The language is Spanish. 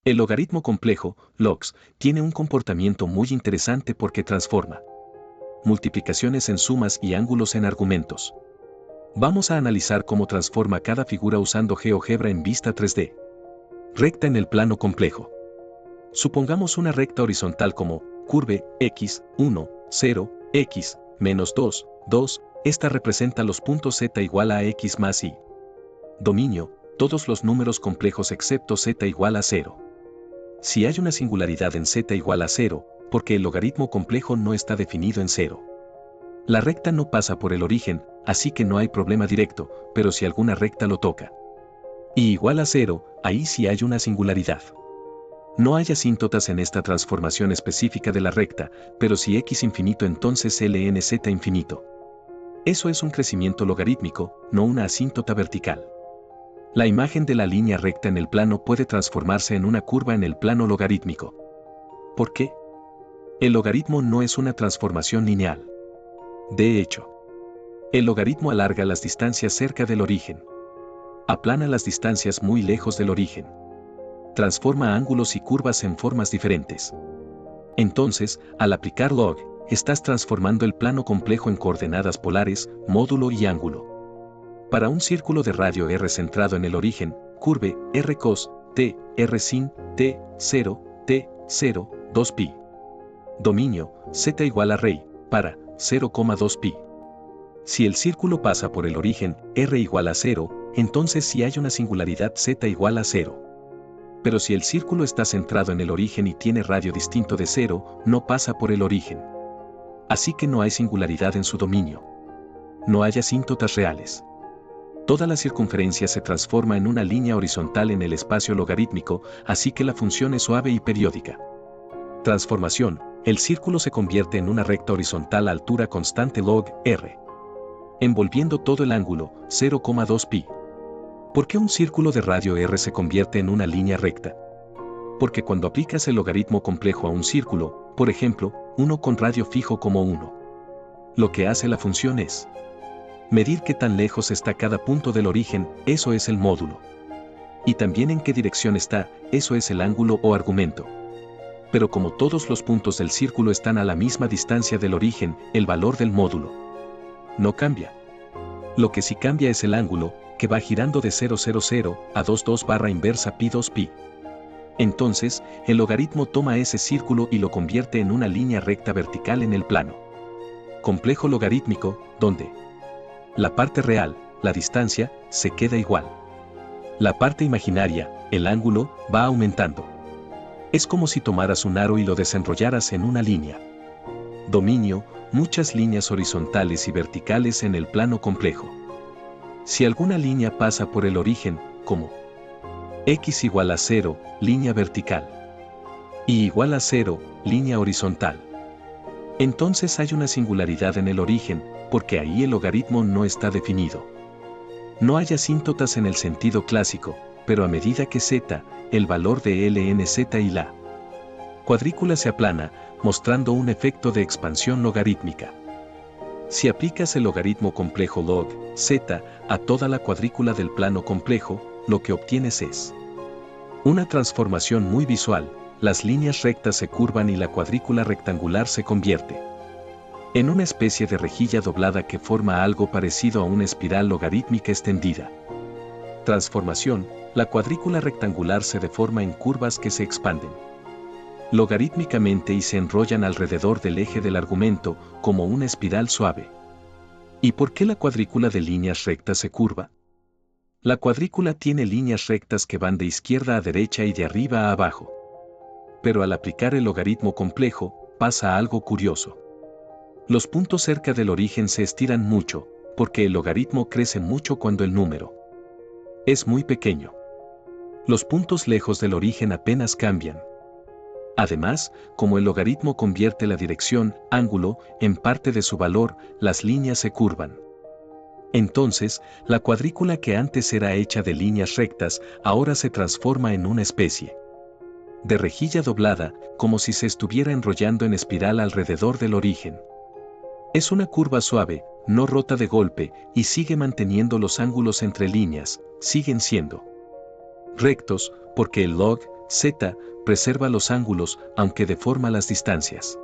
El logaritmo complejo, logs, tiene un comportamiento muy interesante porque transforma multiplicaciones en sumas y ángulos en argumentos. Vamos a analizar cómo transforma cada figura usando GeoGebra en vista 3D. Recta en el plano complejo. Supongamos una recta horizontal como curve x, 1, 0, x, menos 2, 2, esta representa los puntos z igual a x más y. Dominio, todos los números complejos excepto z igual a 0. Si hay una singularidad en z igual a 0, porque el logaritmo complejo no está definido en 0. La recta no pasa por el origen, así que no hay problema directo, pero si alguna recta lo toca y igual a 0, ahí sí hay una singularidad. No hay asíntotas en esta transformación específica de la recta, pero si x infinito entonces ln z infinito. Eso es un crecimiento logarítmico, no una asíntota vertical. La imagen de la línea recta en el plano puede transformarse en una curva en el plano logarítmico. ¿Por qué? El logaritmo no es una transformación lineal. De hecho, el logaritmo alarga las distancias cerca del origen. Aplana las distancias muy lejos del origen. Transforma ángulos y curvas en formas diferentes. Entonces, al aplicar log, estás transformando el plano complejo en coordenadas polares, módulo y ángulo. Para un círculo de radio r centrado en el origen, curve r cos t, r sin t, 0, t, 0, 2pi. Dominio, z igual a rey, para 0,2pi. Si el círculo pasa por el origen, r igual a 0, entonces sí hay una singularidad z igual a 0. Pero si el círculo está centrado en el origen y tiene radio distinto de 0, no pasa por el origen. Así que no hay singularidad en su dominio. No hay asíntotas reales. Toda la circunferencia se transforma en una línea horizontal en el espacio logarítmico, así que la función es suave y periódica. Transformación, el círculo se convierte en una recta horizontal a altura constante log r, envolviendo todo el ángulo, 0,2pi. ¿Por qué un círculo de radio r se convierte en una línea recta? Porque cuando aplicas el logaritmo complejo a un círculo, por ejemplo, uno con radio fijo como 1, lo que hace la función es medir qué tan lejos está cada punto del origen, eso es el módulo. Y también en qué dirección está, eso es el ángulo o argumento. Pero como todos los puntos del círculo están a la misma distancia del origen, el valor del módulo no cambia. Lo que sí cambia es el ángulo, que va girando de 0,00 a 2,2 barra inversa pi 2pi. Entonces, el logaritmo toma ese círculo y lo convierte en una línea recta vertical en el plano complejo logarítmico, donde la parte real, la distancia, se queda igual. La parte imaginaria, el ángulo, va aumentando. Es como si tomaras un aro y lo desenrollaras en una línea. Dominio, muchas líneas horizontales y verticales en el plano complejo. Si alguna línea pasa por el origen, como x igual a 0, línea vertical, y igual a 0, línea horizontal, entonces hay una singularidad en el origen, porque ahí el logaritmo no está definido. No hay asíntotas en el sentido clásico, pero a medida que z, el valor de lnz y la cuadrícula se aplana, mostrando un efecto de expansión logarítmica. Si aplicas el logaritmo complejo log z a toda la cuadrícula del plano complejo, lo que obtienes es una transformación muy visual, las líneas rectas se curvan y la cuadrícula rectangular se convierte en una especie de rejilla doblada que forma algo parecido a una espiral logarítmica extendida. Transformación, la cuadrícula rectangular se deforma en curvas que se expanden logarítmicamente y se enrollan alrededor del eje del argumento, como una espiral suave. ¿Y por qué la cuadrícula de líneas rectas se curva? La cuadrícula tiene líneas rectas que van de izquierda a derecha y de arriba a abajo. Pero al aplicar el logaritmo complejo, pasa algo curioso. Los puntos cerca del origen se estiran mucho, porque el logaritmo crece mucho cuando el número es muy pequeño. Los puntos lejos del origen apenas cambian. Además, como el logaritmo convierte la dirección, ángulo, en parte de su valor, las líneas se curvan. Entonces, la cuadrícula que antes era hecha de líneas rectas, ahora se transforma en una especie de rejilla doblada, como si se estuviera enrollando en espiral alrededor del origen. Es una curva suave, no rota de golpe, y sigue manteniendo los ángulos entre líneas, siguen siendo Rectos, porque el log z preserva los ángulos aunque deforma las distancias.